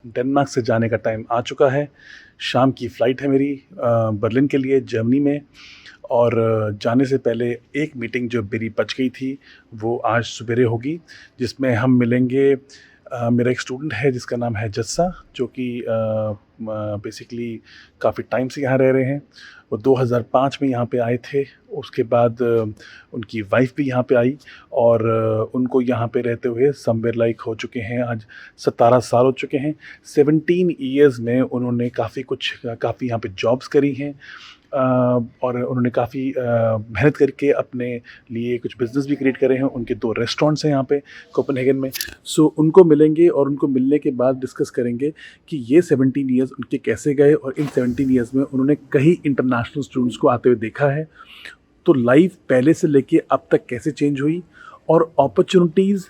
Denmark से जाने का टाइम आ चुका है। शाम की फ़्लाइट है मेरी बर्लिन के लिए जर्मनी में। और जाने से पहले एक मीटिंग जो मेरी बच गई थी वो आज सवेरे होगी, जिसमें हम मिलेंगे। मेरा एक स्टूडेंट है जिसका नाम है जस्सा, जो कि बेसिकली काफ़ी टाइम से यहाँ रह रहे हैं। वो 2005 में यहाँ पे आए थे। उसके बाद उनकी वाइफ भी यहाँ पे आई और उनको यहाँ पे रहते हुए समवेयर लाइक हो चुके हैं, आज 17 साल हो चुके हैं। 17 ईयर्स में उन्होंने काफ़ी यहाँ पे जॉब्स करी हैं। और उन्होंने काफ़ी मेहनत करके अपने लिए कुछ बिज़नेस भी क्रिएट करे हैं। उनके 2 रेस्टोरेंट्स हैं यहाँ पे कोपेनहेगन में। सो उनको मिलेंगे और उनको मिलने के बाद डिस्कस करेंगे कि ये 17 ईयर्स उनके कैसे गए और इन 17 ईयर्स में उन्होंने कई इंटरनेशनल स्टूडेंट्स को आते हुए देखा है। तो लाइफ पहले से लेके अब तक कैसे चेंज हुई और अपॉर्चुनिटीज़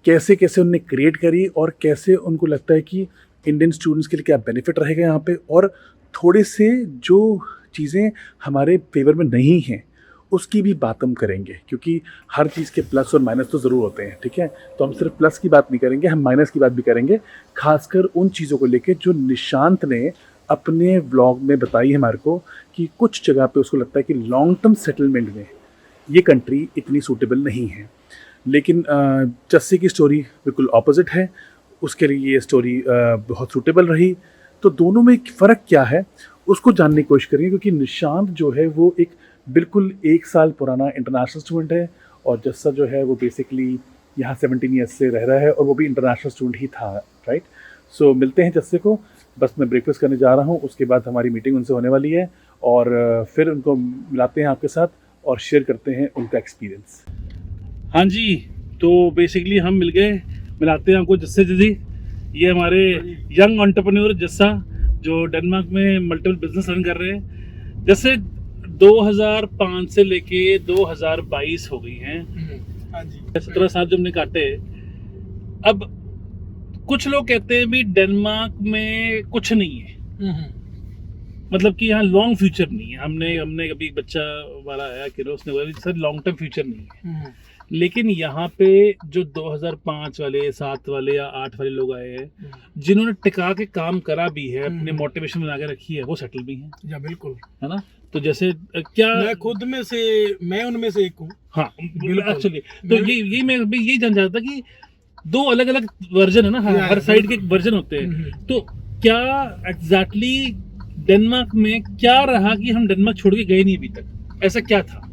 कैसे कैसे उन्होंने क्रिएट करी और कैसे उनको लगता है कि इंडियन स्टूडेंट्स के लिए क्या बेनिफिट रहेगा यहाँ पे, और थोड़े से जो चीज़ें हमारे फेवर में नहीं हैं उसकी भी बात हम करेंगे, क्योंकि हर चीज़ के प्लस और माइनस तो ज़रूर होते हैं। ठीक है, तो हम सिर्फ प्लस की बात नहीं करेंगे, हम माइनस की बात भी करेंगे, खासकर उन चीज़ों को लेके जो निशांत ने अपने व्लॉग में बताई है हमारे को कि कुछ जगह पे उसको लगता है कि लॉन्ग टर्म सेटलमेंट में ये कंट्री इतनी सूटेबल नहीं है। लेकिन जस्से की स्टोरी बिल्कुल ऑपोजिट है, उसके लिए ये स्टोरी बहुत सूटेबल रही। तो दोनों में फ़र्क क्या है उसको जानने की कोशिश करेंगे, क्योंकि निशांत जो है वो एक बिल्कुल 1 साल पुराना इंटरनेशनल स्टूडेंट है और जस्सा जो है वो बेसिकली यहाँ 17 ईयर्स से रह रहा है और वो भी इंटरनेशनल स्टूडेंट ही था, राइट। सो मिलते हैं जस्से को, बस मैं ब्रेकफास्ट करने जा रहा हूँ, उसके बाद हमारी मीटिंग उनसे होने वाली है और फिर उनको मिलाते हैं आपके साथ और शेयर करते हैं उनका एक्सपीरियंस। हाँ जी, तो बेसिकली हम मिल गए, मिलाते हैं आपको जस्से जी। ये हमारे यंग एंटरप्रेन्योर जस्सा जो डेनमार्क में मल्टीपल बिजनेस रन कर रहे हैं। जैसे 2005 से लेके 2022 हो गई हैं। हाँ जी, 17 साल जो हमने काटे। अब कुछ लोग कहते हैं भी डेनमार्क में कुछ नहीं है, मतलब कि यहाँ लॉन्ग फ्यूचर नहीं है। हमने अभी बच्चा वाला आया कि उसने बोला सर लॉन्ग टर्म फ्यूचर नहीं है। लेकिन यहाँ पे जो 2005 वाले 7 वाले या 8 वाले लोग आए हैं जिन्होंने टिका के काम करा भी है, अपने मोटिवेशन बना के रखी है, वो सेटल भी हैं। या बिल्कुल, है ना। तो जैसे क्या मैं उनमें से एक हूँ। हाँ एक्चुअली तो ये मैं यही जान चाहता था कि 2 अलग अलग वर्जन है ना, हर साइड के वर्जन होते हैं। तो क्या एग्जैक्टली डेनमार्क में क्या रहा कि हम डेनमार्क छोड़ के गए नहीं अभी तक, ऐसा क्या था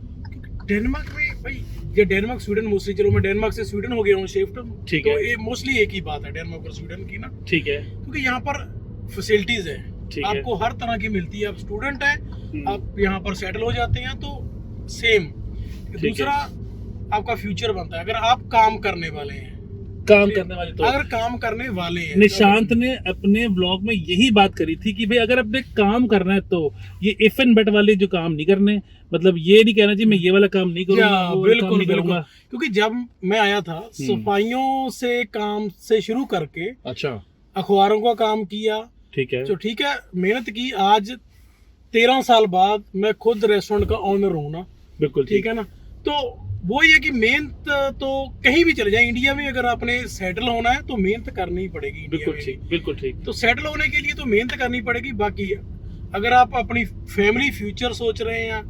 डेनमार्क में? भाई ये डेनमार्क स्वीडन मोस्टली, चलो मैं डेनमार्क से स्वीडन हो गया हूँ शिफ्ट, ठीक है। तो ये मोस्टली एक ही बात है डेनमार्क और स्वीडन की ना, ठीक है, क्योंकि यहाँ पर फैसिलिटीज है, आपको हर तरह की मिलती है। आप स्टूडेंट है, आप यहाँ पर सेटल हो जाते हैं तो सेम। दूसरा आपका फ्यूचर बनता है अगर आप काम करने वाले हैं, तो अगर काम करने वाले हैं। निशांत ने अपने ब्लॉग में यही बात करी थी कि भाई अगर अपने काम करना है तो ये इफ एंड बट वाले जो काम नहीं करने, मतलब ये नहीं कहना चाहिए मैं ये वाला काम नहीं करूंगा, बिल्कुल बिल्कुल। क्योंकि जब मैं आया था सफाइयों से काम से शुरू करके, अच्छा, अखबारों का काम किया, ठीक है, तो ठीक है, मेहनत की। आज 13 साल बाद मैं खुद रेस्टोरेंट का ऑनर हूँ ना, बिल्कुल ठीक है ना। तो वो ये कि मेहनत तो कहीं भी चले जाए, इंडिया में अगर आपने सेटल होना है तो मेहनत करनी ही पड़ेगी। बिल्कुल ठीक, बिल्कुल ठीक। तो सेटल होने के लिए तो मेहनत करनी पड़ेगी। बाकी अगर आप अपनी फैमिली फ्यूचर सोच रहे हैं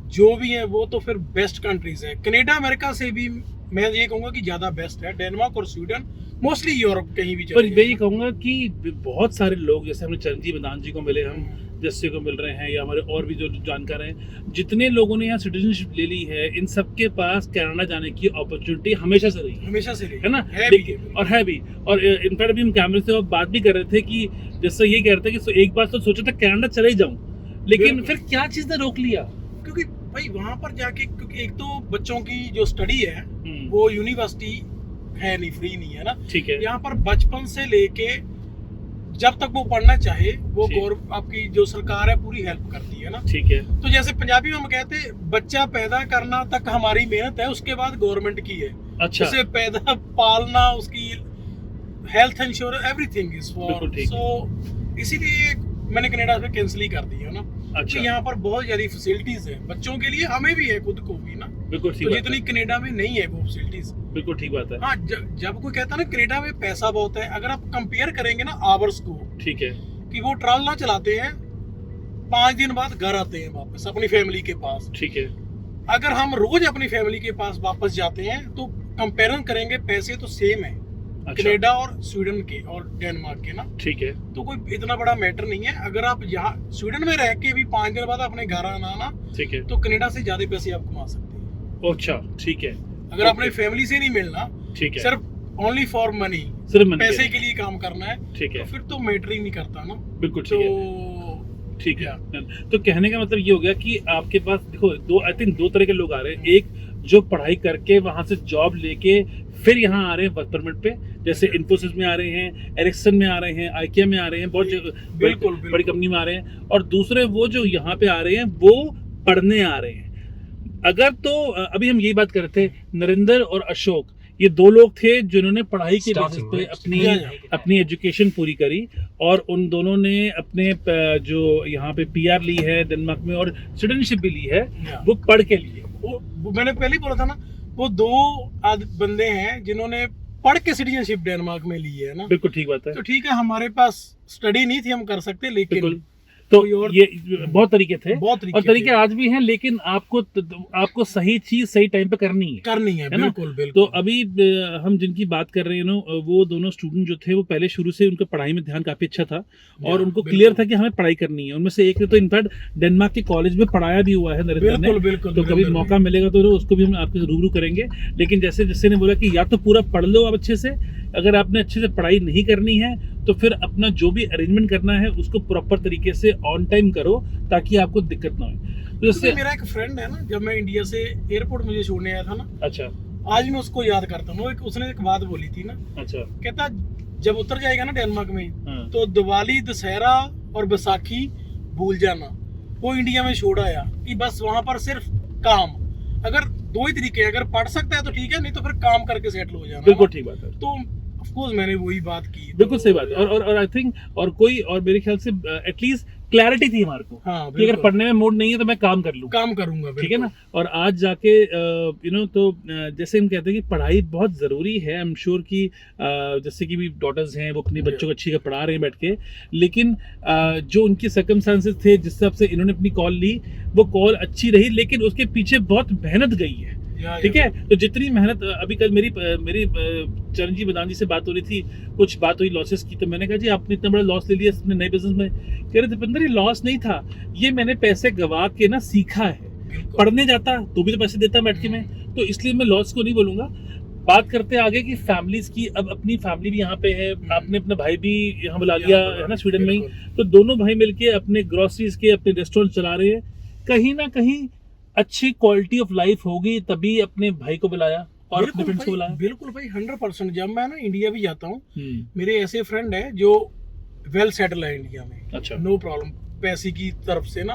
जो भी है वो तो फिर बेस्ट कंट्रीज है। कनाडा अमेरिका से भी मैं ये कहूँगा कि ज़्यादा बेस्ट है डेनमार्क और स्वीडन, मोस्टली यूरोप कहीं भी। पर मैं ये कहूँगा कि बहुत सारे लोग जैसे हमने चरणजीत मैदान जी को मिले, हम जस्से को मिल रहे हैं, या हमारे और भी जो जानकार हैं, जितने लोगों ने यहाँ सिटीजनशिप ले ली है, इन सबके पास कनाडा जाने की अपॉर्चुनिटी हमेशा से रही है ना, है भी। और इनफैक्ट अभी हम कैमरे से बात भी कर रहे थे कि जैसे ये कह रहे थे कि एक बार तो सोचा था कनाडा चले जाऊं, लेकिन फिर क्या चीज ने रोक लिया? क्योंकि भाई वहां पर जाके, क्योंकि एक तो बच्चों की जो स्टडी है वो यूनिवर्सिटी है नहीं, फ्री नहीं है ना, ठीक है। यहाँ पर बचपन से लेके जब तक वो पढ़ना चाहे वो आपकी जो सरकार है पूरी हेल्प करती है ना, ठीक है। तो जैसे पंजाबी में हम कहते हैं बच्चा पैदा करना तक हमारी मेहनत है, उसके बाद गवर्नमेंट की है। अच्छा, उसे पैदा पालना, उसकी health insurance, everything is for. So इसीलिए मैंने कनाडा से कैंसिल ही कर दिया ना। अच्छा। तो यहाँ पर बहुत ज्यादा फैसिलिटीज है बच्चों के लिए, हमें भी है, खुद को भी ना। बिल्कुल ठीक तो बात जितनी है, कनाडा में नहीं है वो फैसिलिटीज। बिल्कुल ठीक बात है। हाँ, जब कोई कहता है ना कनाडा में पैसा बहुत है, अगर आप कंपेयर करेंगे ना आवर्स को, ठीक है, कि वो ट्राला चलाते हैं 5 दिन बाद घर आते हैं वापस अपनी फैमिली के पास। ठीक है, अगर हम रोज अपनी फैमिली के पास वापस जाते हैं तो कंपेरिजन करेंगे, पैसे तो सेम है अच्छा, कनाडा और स्वीडन के और डेनमार्क के ना। ठीक है, तो कोई इतना बड़ा मैटर नहीं है। अगर आप यहाँ स्वीडन में रह के भी 5 दिन बाद अपने घर आना ना, ठीक है, तो कनाडा से ज्यादा पैसे आप कमा सकते हैं। अच्छा, ठीक है, अगर अपने फैमिली से नहीं मिलना, ठीक है, सिर्फ ओनली फॉर मनी, सिर्फ मन पैसे के लिए काम करना है, ठीक तो है, फिर तो मैटर ही नहीं करता ना। बिल्कुल तो ठीक है, ठीक है। तो कहने का मतलब ये हो गया कि आपके पास देखो आई थिंक दो तरह के लोग आ रहे हैं। एक जो पढ़ाई करके वहां से जॉब लेके फिर यहाँ आ रहे हैं वर्क परमिट पे, जैसे इन्फोसिस में आ रहे हैं, एरिक्सन में आ रहे हैं, आईकिया में आ रहे हैं, बहुत बिल्कुल बड़ी कंपनी में आ रहे हैं। और दूसरे वो जो यहाँ पे आ रहे हैं वो पढ़ने आ रहे हैं। अगर तो अभी हम यही बात कर रहे थे, नरेंद्र और अशोक, ये दो लोग थे जिन्होंने पढ़ाई के बेसिस पे अपनी एजुकेशन पूरी करी, और उन दोनों ने अपने जो यहाँ पे पीआर ली है डेनमार्क में और सिटीजनशिप भी ली है, वो पढ़ के लिए। वो मैंने पहले ही बोला था ना, वो दो बंदे हैं जिन्होंने पढ़ के सिटीजनशिप डेनमार्क में ली है ना। बिल्कुल ठीक बात है। तो ठीक है, हमारे पास स्टडी नहीं थी, हम कर सकते, लेकिन बिल्कुल, तो ये बहुत तरीके थे, बहुत और तरीके आज भी हैं, लेकिन आपको सही चीज सही टाइम पे करनी है ना? बिल्कुल बिल्कुल। तो अभी हम जिनकी बात कर रहे हैं ना, वो दोनों स्टूडेंट जो थे वो पहले शुरू से उनका पढ़ाई में ध्यान काफी अच्छा था, और उनको क्लियर था कि हमें पढ़ाई करनी है। उनमें से एक ने तो इनफैक्ट डेनमार्क के कॉलेज में पढ़ाया भी हुआ है नरेंद्र ने। बिल्कुल। तो कभी मौका मिलेगा तो उसको भी हम आपके रूबरू करेंगे। लेकिन जैसे ने बोला कि या तो पूरा पढ़ लो आप अच्छे से, अगर आपने अच्छे से पढ़ाई नहीं करनी है तो फिर अपना जो भी अरेंजमेंट करना है उसको प्रॉपर तरीके से ऑन टाइम करो, ताकि आपको दिक्कत ना हो। तो जैसे मेरा एक फ्रेंड है ना, जब मैं इंडिया से एयरपोर्ट मुझे छोड़ने आया था ना, अच्छा, आज मैं उसको याद करता हूँ। उसने एक बात बोली थी ना, अच्छा, कहता जब उतर जाएगा ना डेनमार्क में, हाँ, तो दिवाली, दशहरा और बैसाखी भूल जाना। वो इंडिया में छोड़ आया कि बस वहां पर सिर्फ काम। अगर दो ही तरीके हैं, अगर पढ़ सकता है तो ठीक है, नहीं तो फिर काम करके सेटल हो जाना। बिल्कुल ठीक बात है। तो ऑफ कोर्स मैंने वही बात की। बिल्कुल सही बात है। और आई थिंक और मेरे ख्याल से एटलीस्ट क्लैरिटी थी हमारे को, हाँ, कि अगर पढ़ने में मूड नहीं है तो मैं काम कर लूँ, काम करूंगा, ठीक है ना। और आज जाके तो जैसे हम कहते हैं कि पढ़ाई बहुत ज़रूरी है। आई एम श्योर कि जैसे कि भी डॉटर्स हैं वो अपने बच्चों को अच्छी का पढ़ा रहे हैं बैठ के, लेकिन जो उनकी सर्कमस्टांसेस थे जिस हिसाब से इन्होंने अपनी कॉल ली, वो कॉल अच्छी रही, लेकिन उसके पीछे बहुत मेहनत गई है, ठीक है। तो जितनी मेहनत, अभी कल मेरी चरणजीत बदान जी से बात हो रही थी, कुछ बात हुई लॉसेस की, तो मैंने कहा जी आपने इतना बड़ा लॉस ले लिया अपने नए बिजनेस में। कह रहे दीपेंद्र ये लॉस नहीं था, ये मैंने पैसे गवा के ना सीखा है। पढ़ने जाता तो भी तो पैसे देता बैठ के मैं, तो इसलिए मैं लॉस को नहीं बोलूंगा। बात करते आगे की फैमिलीज की। अब अपनी फैमिली भी यहाँ पे है, आपने अपना भाई भी यहाँ बुला लिया है ना स्वीडन में ही, तो दोनों भाई मिलके अपने ग्रोसरीज के अपने रेस्टोरेंट चला रहे हैं। कहीं ना कहीं अच्छी क्वालिटी ऑफ लाइफ होगी, तभी अपने भाई को बुलाया और अपने फ्रेंड्स को बुलाया। बिल्कुल भाई, 100%। जब मैं ना इंडिया भी जाता हूँ, मेरे ऐसे फ्रेंड है जो वेल सेटल है इंडिया में, अच्छा, नो प्रॉब्लम पैसे की तरफ से ना।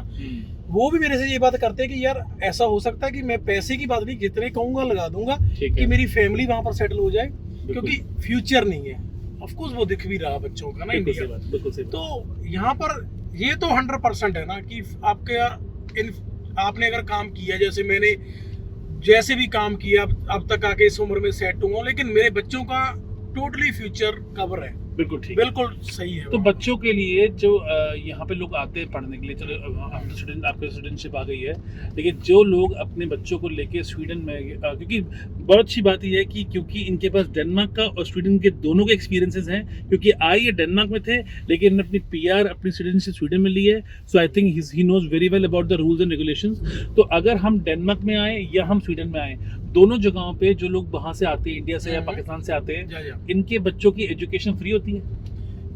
वो भी मेरे से ये बात करते हैं कि यार ऐसा हो सकता है कि मैं पैसे की बात नहीं, जितने कहूँगा लगा दूंगा कि मेरी फैमिली वहां पर सेटल हो जाए, क्योंकि फ्यूचर नहीं है। ऑफ कोर्स वो दिख भी रहा बच्चों का ना इंडिया। बिल्कुल सही। तो यहाँ पर ये तो 100% है ना कि आपने अगर काम किया, जैसे मैंने जैसे भी काम किया अब तक आके इस उम्र में सेट हुआ, लेकिन मेरे बच्चों का टोटली फ्यूचर कवर है। बिल्कुल ठीक, बिल्कुल सही है। तो बच्चों के लिए जो यहाँ पे लोग आते हैं पढ़ने के लिए, चलो हम तो स्टूडेंट, आपके स्टूडेंटशिप आ गई है, लेकिन जो लोग अपने बच्चों को लेके स्वीडन में, क्योंकि बहुत अच्छी बात यह है कि क्योंकि इनके पास डेनमार्क का और स्वीडन के दोनों के एक्सपीरियंसेस हैं, क्योंकि ये डेनमार्क में थे लेकिन अपनी पीआर अपनी सिटीजनशिप स्वीडन में ली है। So I think he knows very well about the rules and regulations. तो अगर हम डेनमार्क में आए या हम स्वीडन में आए, दोनों जगहों पे जो लोग वहां से आते हैं, इंडिया से या पाकिस्तान से आते हैं, इनके बच्चों की एजुकेशन फ्री होती है।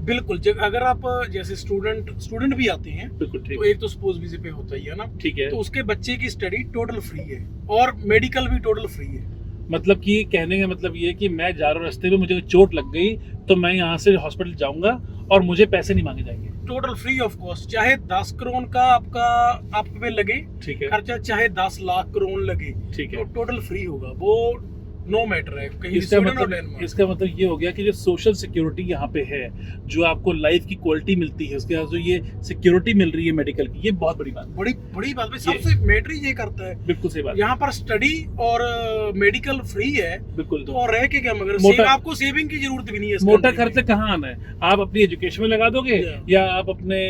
बिल्कुल, अगर आप जैसे स्टूडेंट भी आते हैं, बिल्कुल ठीक, तो एक तो स्पोज वीजे पे होता ही है ना, ठीक है, तो उसके बच्चे की स्टडी टोटल फ्री है और मेडिकल भी टोटल फ्री है। मतलब कि कहने का मतलब ये है कि मैं जा रहा हूँ रास्ते में, मुझे चोट लग गई तो मैं यहाँ से हॉस्पिटल जाऊंगा और मुझे पैसे नहीं मांगे जाएंगे, टोटल फ्री ऑफ कॉस्ट। चाहे 10 करोड़ का आपके पे लगे, ठीक है, खर्चा चाहे 10 लाख करोड़ लगे, ठीक है, तो टोटल फ्री होगा। वो नो मैटर है कहीं इसका स्वीडन और मतलब डेनमार्क। इसका मतलब ये हो गया कि जो सोशल सिक्योरिटी यहाँ पे है, जो आपको लाइफ की क्वालिटी मिलती है, उसके बाद जो ये सिक्योरिटी मिल रही है मेडिकल की, ये बहुत बड़ी बात है। बड़ी बड़ी बात है, सबसे मैटर ये करता है। बिल्कुल सही बात। यहाँ पर स्टडी और मेडिकल फ्री है, बिल्कुल। तो और रह के क्या, मगर मोटा- आपको सेविंग की जरूरत भी नहीं है इस मोटा country में। खर्च कहाँ आना है? आप अपनी एजुकेशन में लगा दोगे या आप अपने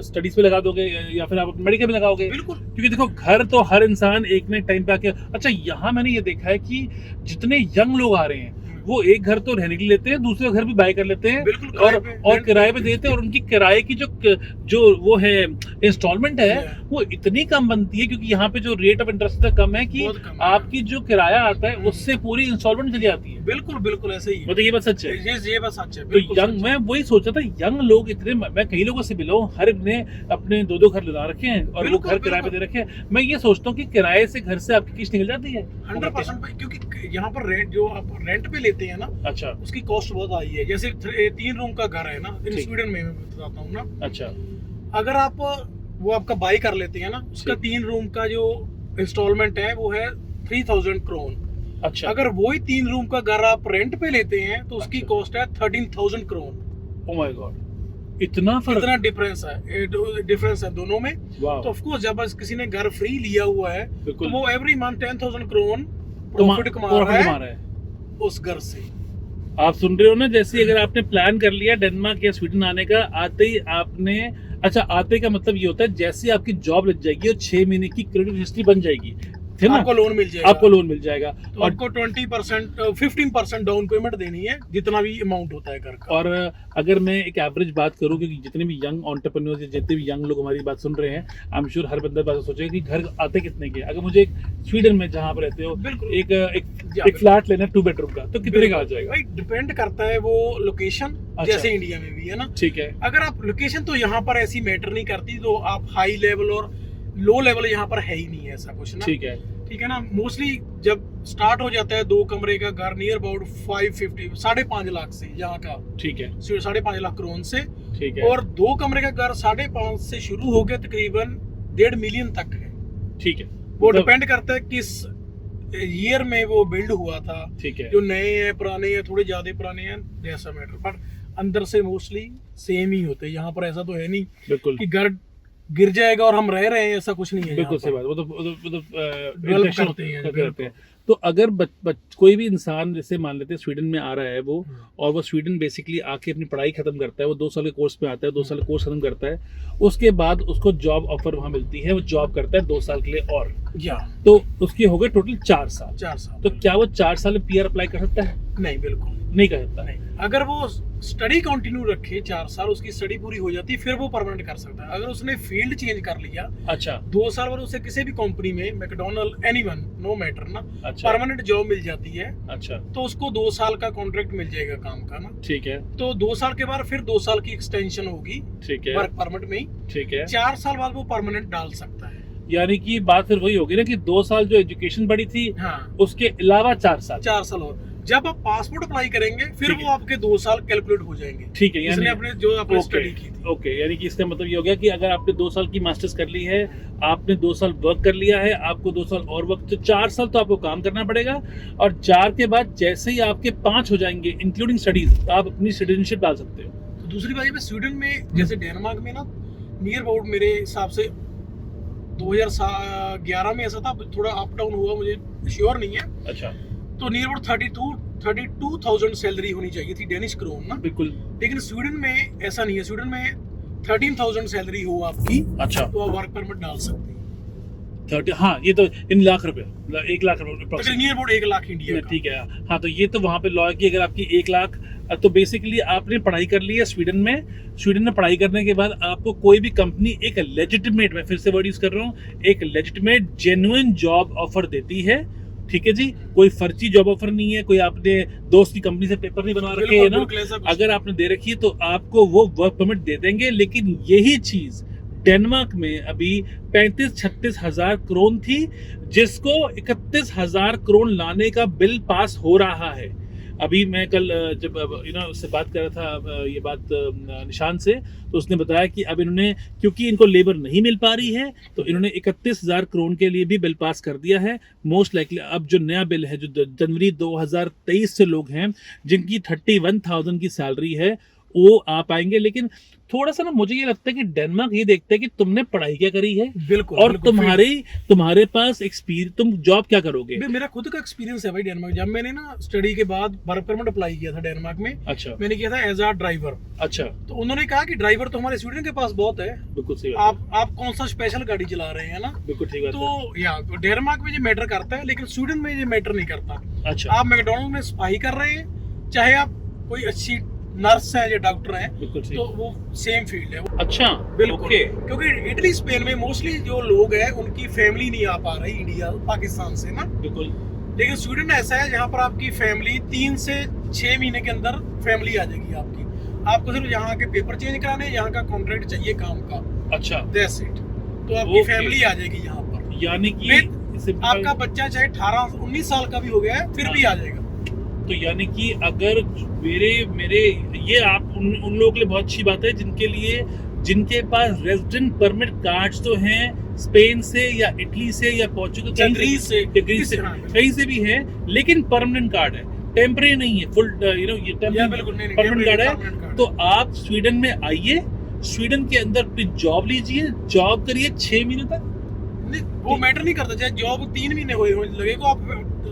स्टडीज पे लगा दोगे या फिर आप अपने मेडिकल में लगाओगे। बिल्कुल क्योंकि देखो घर तो हर इंसान एक ना एक टाइम पे आके, अच्छा यहाँ मैंने ये देखा है कि जितने यंग लोग आ रहे हैं वो एक घर तो रहने के लिए लेते हैं, दूसरे घर भी बाय कर लेते हैं बिल्कुल और किराए पे देते हैं, और उनकी किराए की जो वो है इंस्टॉलमेंट है वो इतनी कम बनती है, क्योंकि यहाँ पे जो रेट ऑफ इंटरेस्ट इतना कम है कि बहुत कम है। आपकी जो किराया आता है उससे पूरी इंस्टॉलमेंट चली जाती है। बिल्कुल बिल्कुल ऐसे ही मतलब ये बात सच है। ये बात सच है। तो बिल्कुल यंग, सच है। मैं वही सोच रहा था, यंग लोग इतने, मैं कई लोगों से मिला हूँ, हर एक ने अपने 2-2 घर लगा रखे हैं और वो बिल्कुल, घर किराए पे दे रखे हैं। मैं ये सोचता हूँ कि किराए से घर से आपकी किस्त निकल जाती है 100%, क्योंकि यहाँ पर रेंट जो आप रेंट पे लेते हैं ना, अच्छा उसकी कॉस्ट बहुत हाई है। जैसे 3 रूम का घर है ना इन ठीक। स्वीडन में, मैं बताता हूँ ना, अच्छा अगर आप वो आपका बाई कर लेते हैं ना, उसका ठीक। 3 रूम का जो इंस्टॉलमेंट है वो है 3000 क्रोन। अच्छा। अगर वही 3 रूम का घर आप रेंट पे लेते हैं तो उसकी अच्छा। कॉस्ट है 13,000 क्रोन। ओ माय गॉड, इतना फर्क। इतना डिफरेंस है दोनों में। वाह, तो ऑफ कोर्स जब किसी ने घर फ्री लिया हुआ है तो बिल्कुल। वो एवरी मंथ 10,000 क्रोन प्रॉफिट कमा रहा है उस घर से। आप सुन रहे हो ना, जैसे अगर आपने प्लान कर लिया डेनमार्क या स्वीडन आने का, आते ही आपने, अच्छा आते का मतलब ये होता है जैसे आपकी जॉब लग जाएगी और 6 महीने की क्रेडिट हिस्ट्री बन जाएगी, है ना, आपको लोन मिल जाएगा। आपको लोन मिल जाएगा। तो और आपको 20% 15% डाउन पेमेंट देनी है, जितना भी अमाउंट होता है घर का। और अगर मैं एक एवरेज बात करूं, क्योंकि जितने भी यंग एंटरप्रेन्योर्स, जितने भी यंग लोग हमारी बात सुन रहे हैं, आई एम श्योर हर बंदा बात सोचेगा कि घर आते कितने के। अगर मुझे एक स्वीडन में जहां पर रहते हो बिल्कुल एक फ्लैट लेना 2 बेडरूम का, तो कितने का आ जाएगा? भाई डिपेंड करता है वो लोकेशन, अच्छा। जैसे इंडिया में भी है ना। ठीक है। अगर आप लोकेशन तो यहाँ पर ऐसी मैटर नहीं करती, तो आप हाई लेवल और लो लेवल यहाँ पर है ही नहीं है ऐसा कुछ ना। ठीक है। ठीक है ना, मोस्टली जब स्टार्ट हो जाता है 2 कमरे का घर नियर अबाउट 550 5.5 लाख से यहाँ का, ठीक है। 5.5 लाख क्रोन से, ठीक है। और 2 कमरे का घर 5.5 से शुरू होकर तकरीबन 1.5 मिलियन तक है। ठीक है। वो मतलब- डिपेंड करता है किस ईयर में वो बिल्ड हुआ था। ठीक है। जो नए हैं, पुराने हैं, थोड़े ज्यादा पुराने हैं, जैसा मैटर, बट अंदर से मोस्टली सेम ही होते हैं। यहाँ पर ऐसा तो है नहीं बिल्कुल कि घर गिर जाएगा और हम रह रहे हैं, ऐसा कुछ नहीं है। बिल्कुल यहाँ सही पर। बात। वो तो Develop intention करते हैं, करते बिल्कुल। हैं। तो अगर कोई भी इंसान, जैसे मान लेते हैं स्वीडन में आ रहा है वो, और वो स्वीडन बेसिकली आके अपनी पढ़ाई खत्म करता है, वो 2 साल के कोर्स पे आता है, 2 साल का कोर्स खत्म करता है, उसके बाद उसको जॉब ऑफर वहाँ मिलती है, वो जॉब करता है 2 साल के लिए, और या तो उसके हो गए टोटल 4 साल। 4 साल। तो क्या वो 4 साल में पीआर अप्लाई कर सकता है? नहीं, बिल्कुल नहीं कर सकता। नहीं। अगर वो स्टडी कंटिन्यू रखे 4 साल, उसकी स्टडी पूरी हो जाती है, फिर वो परमानेंट कर सकता है। अगर उसने फील्ड चेंज कर लिया, अच्छा 2 साल बाद उसे किसी भी कंपनी में, मैकडॉनल्ड, एनीवन, नो मैटर ना, अच्छा परमानेंट जॉब मिल जाती है, अच्छा। तो उसको 2 साल का कॉन्ट्रैक्ट मिल जाएगा काम का ना। ठीक है। तो 2 साल के बाद फिर 2 साल की एक्सटेंशन होगी ठीक है। वर्क परमिट में ही। ठीक है। 4 साल बाद वो परमानेंट डाल सकता है। यानी कि बात फिर वही होगी ना कि 2 साल जो एजुकेशन बढ़ी थी, हाँ, उसके अलावा 4 साल। 4 साल और जब आप पासपोर्ट अप्लाई करेंगे, फिर ठीक वो है। आपके 2 साल कैलकुलेट हो जाएंगे। ठीक है। इसने यानी अपने जो आपने ओके स्टडी की थी। ओके, यानी कि इसका मतलब ये हो गया कि अगर आपने 2 साल की मास्टर्स कर ली है, आपने 2 साल वर्क कर लिया है, आपको 2 साल और वर्क, तो 4 साल तो आपको काम करना पड़ेगा, और 4 के बाद जैसे ही आपके 5 हो जाएंगे इंक्लूडिंग स्टडीज, तो आप अपनी सिटीजनशिप डाल सकते हो। तो दूसरी बात ये, स्वीडन में जैसे डेनमार्क में ना, नियर अबाउट मेरे हिसाब से 2011 में ऐसा था, थोड़ा अप डाउन हुआ, मुझे श्योर नहीं है। अच्छा, तो नियर अबाउट 32,000 सैलरी होनी चाहिए थी डेनिश क्रोन ना। बिल्कुल। लेकिन स्वीडन में ऐसा नहीं है। स्वीडन में 13,000 सैलरी हो आपकी, अच्छा, तो आप वर्क परमिट डाल सकते हैं। 30, हाँ, ये तो इन लाख रुपए, 1 लाख रुपए तो approximate। Near about 1 lakh India का। ठीक है। हाँ, तो ये तो वहाँ पे लॉ है कि अगर आपकी 1 लाख, तो बेसिकली आपने पढ़ाई कर ली है स्वीडन में पढ़ाई करने के बाद आपको कोई भी कंपनी एक लेजिटिमेट, मैं फिर से वर्ड यूज कर रहा हूँ, एक लेजिटिमेट जेन्युइन जॉब ऑफर देती है। ठीक है जी, कोई फर्जी जॉब ऑफर नहीं है, कोई आपने दोस्त की कंपनी से पेपर नहीं बनवा रखे है ना, बिल्कुल ऐसा कुछ अगर आपने दे रखी है तो आपको वो वर्क परमिट दे देंगे। लेकिन यही चीज डेनमार्क में अभी 35-36 हजार क्रोन थी, जिसको 31 हजार क्रोन लाने का बिल पास हो रहा है। अभी मैं कल जब उससे बात कर रहा था ये बात निशान से, तो उसने बताया कि अब इन्होंने, क्योंकि इनको लेबर नहीं मिल पा रही है, तो इन्होंने 31,000 करोड़ के लिए भी बिल पास कर दिया है। मोस्ट लाइकली अब जो नया बिल है, जो जनवरी 2023 से लोग हैं जिनकी 31,000 की सैलरी है, वो आ पाएंगे। लेकिन थोड़ा सा ना मुझे ये लगता है कि डेनमार्क ये देखता है कि तुमने पढ़ाई क्या करी है, बिल्कुल, और बिल्कुल, तुम्हारे पास एक्सपीरियंस, तुम जॉब क्या करोगे। मेरा खुद का एक्सपीरियंस है भाई डेनमार्क। जब मैंने ना स्टडी के बाद वर्क परमिट अप्लाई किया था डेनमार्क में, अच्छा, मैंने किया था एज अ ड्राइवर। अच्छा, तो उन्होंने कहा कि ड्राइवर तो हमारे स्वीडन के पास बहुत है, बिल्कुल सही आप कौन सा स्पेशल गाड़ी चला रहे हैं ना। बिल्कुल ठीक बात है। तो या तो डेनमार्क में ये मैटर करता है, लेकिन स्वीडन में ये मैटर नहीं करता। अच्छा, आप मैकडॉनल्ड में सफाई कर रहे हैं, चाहे आप कोई अच्छी नर्स है या डॉक्टर है, बिल्कुल ठीक, तो वो सेम फील्ड है। अच्छा, बिल्कुल, ओके, क्योंकि इटली स्पेन में मोस्टली जो लोग हैं उनकी फैमिली नहीं आ पा रही इंडिया पाकिस्तान से ना। बिल्कुल, लेकिन स्वीडन ऐसा है जहाँ पर आपकी फैमिली 3 से 6 महीने के अंदर फैमिली आ जाएगी आपकी। आपको सिर्फ यहाँ के पेपर चेंज कराने, यहाँ का कॉन्ट्रैक्ट चाहिए काम का, अच्छा, दैट्स इट, तो आपकी फैमिली आ जाएगी यहाँ पर। यानी कि आपका बच्चा चाहे 18-19 साल का भी हो गया है, फिर भी आ जाएगा। तो यानी कि अगर मेरे ये आप उन लोगों के लिए बहुत अच्छी बात है जिनके पास रेजिडेंट परमिट कार्ड्स तो हैं स्पेन से या इटली से या पोर्चुगल, ग्रीस से कहीं से भी है, लेकिन परमानेंट कार्ड है, टेम्परेरी नहीं है, फुल ये परमानेंट कार्ड है। तो आप स्वीडन में आइए, स्वीडन के अंदर अपनी जॉब लीजिए, जॉब करिए 6 महीने तक, वो मैटर नहीं करता, चाहे जॉब 3 महीने हुए लगेगा,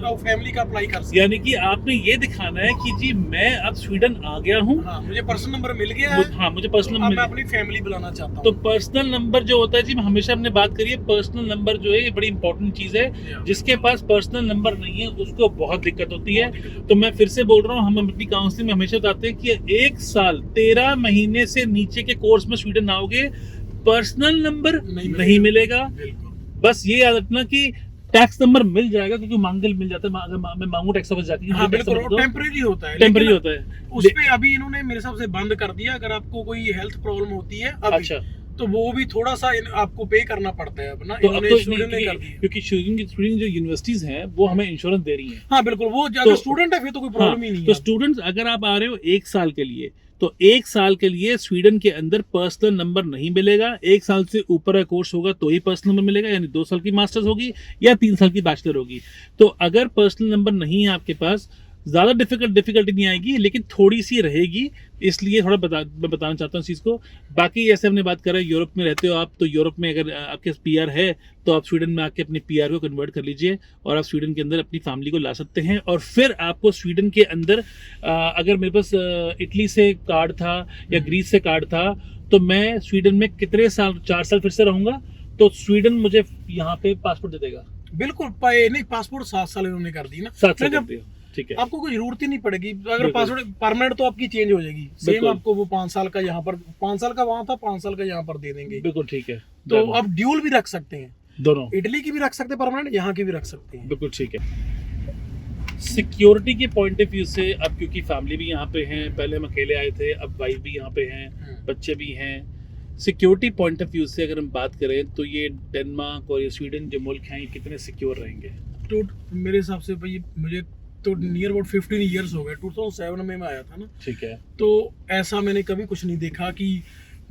आप फैमिली का अप्लाई कर सकते। यानी कि आपने ये दिखाना है कि जी मैं अब स्वीडन आ गया हूँ, हाँ, मुझे पर्सनल नंबर मिल गया है, हाँ मुझे पर्सनल नंबर, मैं अपनी फैमिली बुलाना चाहता हूँ। तो पर्सनल नंबर जो होता है जी, हमेशा हमने बात करी है, पर्सनल नंबर जो है ये बड़ी इंपॉर्टेंट चीज है। जिसके पास पर्सनल नंबर नहीं है उसको बहुत दिक्कत होती है। तो मैं फिर से बोल रहा हूँ, हम अपनी काउंसलिंग में हमेशा बताते हैं कि 1 साल 13 महीने से नीचे के कोर्स में स्वीडन आओगे, पर्सनल नंबर नहीं मिलेगा। बस ये याद रखना कि टैक्स नंबर मिल जाएगा, क्योंकि मांगल मिल जाता है, अगर मैं मांगू टैक्स ऑफिस जाके, हाँ, बिल्कुल, टेम्परेरी होता है, टेम्परेरी होता है। उस पे अभी इन्होंने मेरे हिसाब से बंद कर दिया। अगर आपको कोई हेल्थ प्रॉब्लम होती है अभी, अच्छा, तो वो भी थोड़ा सा आपको पे करना पड़ता है अपना। तो अब तो क्योंकि स्टूडेंट जो यूनिवर्सिटीज हैं वो हमें इंश्योरेंस दे रही हैं। हाँ बिल्कुल, वो अगर स्टूडेंट है फिर तो कोई प्रॉब्लम ही नहीं है। तो स्टूडेंट्स अगर आप आ रहे हो 1 साल के लिए, तो 1 साल के लिए स्वीडन के अंदर पर्सनल नंबर नहीं मिलेगा। 1 साल से ऊपर का कोर्स होगा तो ही पर्सनल नंबर मिलेगा, यानी 2 साल की मास्टर्स होगी या 3 साल की बैचलर होगी। तो अगर पर्सनल नंबर नहीं है आपके पास, ज़्यादा डिफिकल्टी नहीं आएगी, लेकिन थोड़ी सी रहेगी, इसलिए थोड़ा मैं बताना चाहता हूँ इस चीज़ को। बाकी जैसे हमने बात करा, यूरोप में रहते हो आप, तो यूरोप में अगर आपके पीआर है तो आप स्वीडन में आके अपने पीआर को कन्वर्ट कर लीजिए और आप स्वीडन के अंदर अपनी फैमिली को ला सकते हैं। और फिर आपको स्वीडन के अंदर अगर मेरे पास इटली से कार्ड था या ग्रीस से कार्ड था, तो मैं स्वीडन में कितने साल, 4 साल फिर से रहूँगा, तो स्वीडन मुझे यहाँ पे पासपोर्ट दे देगा। बिल्कुल, नहीं पासपोर्ट 7 साल इन्होंने कर दी ना, 7 साल कर दिया, ठीक है, आपको कोई जरूरत ही नहीं पड़ेगी। अगर पासपोर्ट परमानेंट तो आपकी चेंज हो जाएगी, सेम आपको वो 5 साल का यहाँ पर, 5 साल का वहाँ था, 5 साल का यहाँ पर दे देंगे। बिल्कुल ठीक है। तो आप ड्यूल भी रख सकते हैं, दोनों, इटली की भी रख सकते हैं परमानेंट, यहाँ की भी रख सकते हैं। बिल्कुल ठीक है। सिक्योरिटी के पॉइंट ऑफ व्यू से, अब क्योंकि फैमिली भी यहाँ पे हैं, पहले हम अकेले आए थे, अब वाइफ भी यहाँ पे हैं, बच्चे भी हैं, सिक्योरिटी पॉइंट ऑफ व्यू से अगर हम बात करें तो ये डेनमार्क और ये स्वीडन जो मुल्क हैं, ये कितने सिक्योर रहेंगे? तो मेरे हिसाब से भाई मुझे तो नियर अबाउट 15 ईयर्स हो गए, 2007 में मैं आया था ना, ठीक है। तो ऐसा मैंने कभी कुछ नहीं देखा कि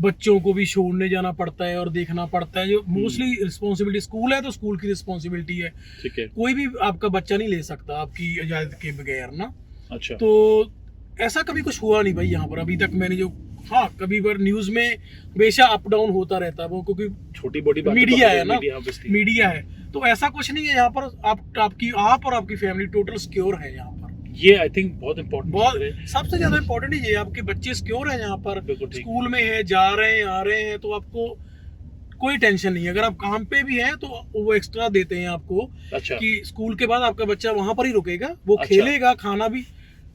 बच्चों को भी छोड़ने जाना पड़ता है और देखना पड़ता है। जो मोस्टली रिस्पॉन्सिबिलिटी स्कूल है तो स्कूल की रिस्पॉन्सिबिलिटी है, ठीक है, कोई भी आपका बच्चा नहीं ले सकता आपकी इजाजत के बगैर ना। अच्छा, तो ऐसा कभी कुछ हुआ नहीं भाई यहाँ पर अभी तक। मैंने जो, हाँ, कभी बार न्यूज में बेशक अप डाउन होता रहता है वो, क्योंकि छोटी बड़ी मीडिया है ना, मीडिया है, तो ऐसा कुछ नहीं है यहाँ पर। आप और आपकी फैमिली टोटल सिक्योर है यहाँ पर। ये आई थिंक बहुत इंपॉर्टेंट, बहुत सबसे ज्यादा इंपॉर्टेंट ये, आपके बच्चे सिक्योर है यहाँ पर, स्कूल में है, जा रहे हैं, आ रहे हैं, तो आपको कोई टेंशन नहीं है। अगर आप काम पे भी हैं तो वो एक्स्ट्रा देते हैं आपको, अच्छा, कि स्कूल के बाद आपका बच्चा वहां पर ही रुकेगा, वो खेलेगा, खाना भी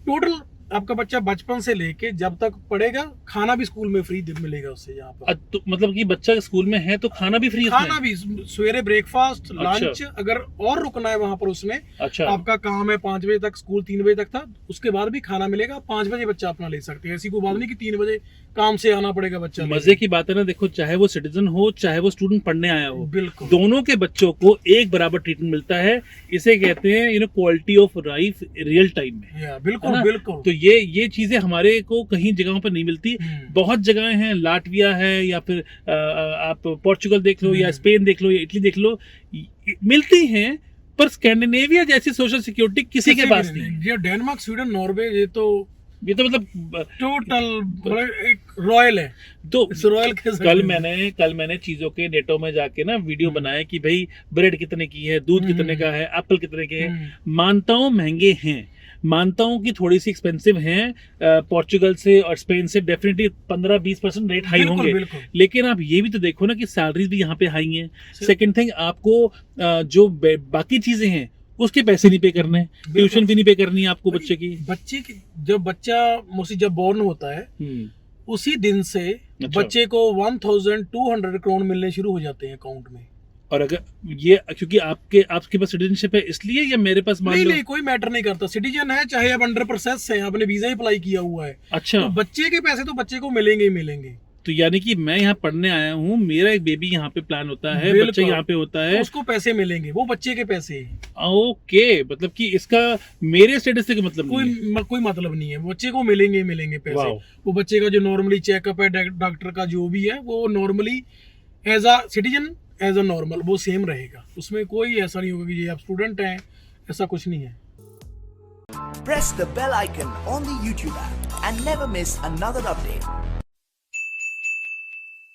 टोटल आपका बच्चा बचपन से लेके जब तक पढ़ेगा, खाना भी स्कूल में फ्री मिलेगा उससे यहाँ पर। तो मतलब कि बच्चा स्कूल में है तो खाना भी फ्री, खाना भी सवेरे ब्रेकफास्ट, लंच, अगर और रुकना है वहाँ पर उसने, अच्छा, आपका काम है 5 बजे तक, स्कूल 3 बजे तक था, उसके बाद भी खाना मिलेगा। 5 बजे बच्चा अपना ले सकते हैं, ऐसी कोई बात नहीं कि 3 बजे काम से आना पड़ेगा बच्चा। मजे की बात है ना, देखो चाहे वो सिटीजन हो चाहे वो स्टूडेंट पढ़ने आया हो, बिल्कुल दोनों के बच्चों को एक बराबर ट्रीटमेंट मिलता है। इसे कहते हैं quality of life real time में। या है बिल्कुल ना? बिल्कुल। तो ये चीजें हमारे को कहीं जगहों पर नहीं मिलती। बहुत जगह हैं, लाटविया है या फिर आप पोर्चुगल देख लो या स्पेन देख लो या इटली देख लो, मिलती हैं, पर स्कैंडिनेविया जैसी सोशल सिक्योरिटी किसी के पास नहीं है। ये डेनमार्क, स्वीडन, नॉर्वे, ये तो मतलब टोटल एक रॉयल है। तो रॉयल कल मैंने चीजों के नेटो में जाके ना वीडियो बनाया कि भाई ब्रेड कितने की है, दूध कितने का है, एप्पल कितने के हैं। मानता हूँ महंगे हैं, मानता हूँ कि थोड़ी सी एक्सपेंसिव हैं, पोर्चुगल से और स्पेन से डेफिनेटली 15-20% रेट हाई होंगे। लेकिन आप ये भी तो देखो ना कि सैलरीज भी यहाँ पे हाई हैं। सेकंड थिंग, आपको जो बाकी चीजें हैं उसके पैसे नहीं पे करने, ट्यूशन भी नहीं पे करनी है आपको बच्चे की। जब बच्चा मोस्टली जब बॉर्न होता है उसी दिन से बच्चे को 1200 करोड़ मिलने शुरू हो जाते हैं अकाउंट में। और अगर ये क्योंकि आपके पास सिटीजनशिप है इसलिए, या मेरे पास मान लो नहीं, कोई मैटर नहीं करता, सिटीजन है चाहे आप अंडर प्रोसेस है, आपने वीजा ही अप्लाई किया हुआ है, अच्छा, तो बच्चे के पैसे तो बच्चे को मिलेंगे ही मिलेंगे। तो यानी कि मैं यहाँ पढ़ने आया हूँ, मेरा एक बेबी यहाँ पे प्लान होता है, बच्चा यहाँ पे होता है, तो उसको पैसे मिलेंगे, वो बच्चे के पैसे। ओके, मतलब कि इसका मेरे स्टेटस से मतलब कोई मतलब नहीं है, बच्चे को मिलेंगे पैसे। वो बच्चे का जो नॉर्मली चेकअप है डॉक्टर का जो भी है, वो normally as a citizen as a normal वो सेम रहेगा, उसमें कोई ऐसा नहीं होगा कि ये आप स्टूडेंट हैं, ऐसा कुछ नहीं है। Press the bell icon on the YouTube app and never miss another update.